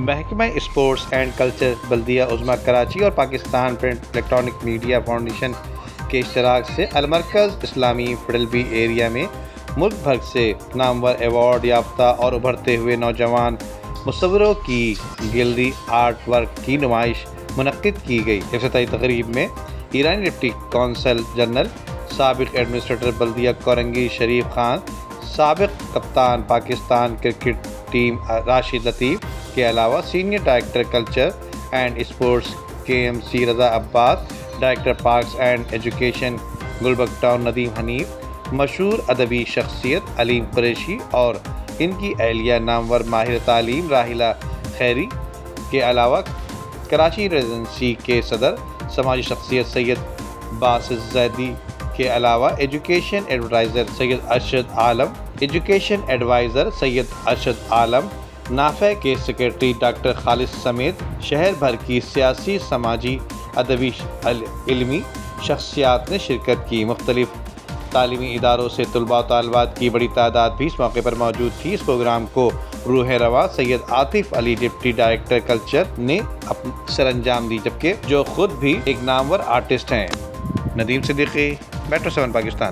محکمہ sports and culture بلدیہ عظمیٰ کراچی اور Pakistan print electronic media foundation کے اشتراک سے المرکز اسلامی فیڈلبی ایریا میں ملک بھر سے نامور ایوارڈ یافتہ اور ابھرتے ہوئے نوجوان مصوروں کی گیلری آرٹ ورک کی نمائش منعقد کی گئی۔ افتتاحی تقریب میں ایرانی ڈپٹی کونسل جنرل، سابق ایڈمنسٹریٹر بلدیہ کورنگی شریف خان، سابق کپتان پاکستان کرکٹ ٹیم راشد لطیف کے علاوہ senior director culture and sports KMC Raza Abbas, director parks and education Gulberg town Nadeem Hanif, مشہور ادبی شخصیت علیم قریشی اور ان کی اہلیہ نامور ماہر تعلیم راحلہ خیری کے علاوہ کراچی ریزیڈنسی کے صدر سماجی شخصیت سید باسط زیدی کے علاوہ ایجوکیشن ایڈوائزر سید ارشد عالم، نافع کے سیکرٹری ڈاکٹر خالد سمیت شہر بھر کی سیاسی، سماجی، ادبی، علمی شخصیات نے شرکت کی۔ مختلف تعلیمی اداروں سے طلباء و طالبات کی بڑی تعداد بھی اس موقع پر موجود تھی۔ اس پروگرام کو روح رواں سید عاطف علی ڈپٹی ڈائریکٹر کلچر نے سر انجام دی، جبکہ جو خود بھی ایک نامور آرٹسٹ ہیں۔ ندیم صدیقی، میٹرو 7 پاکستان۔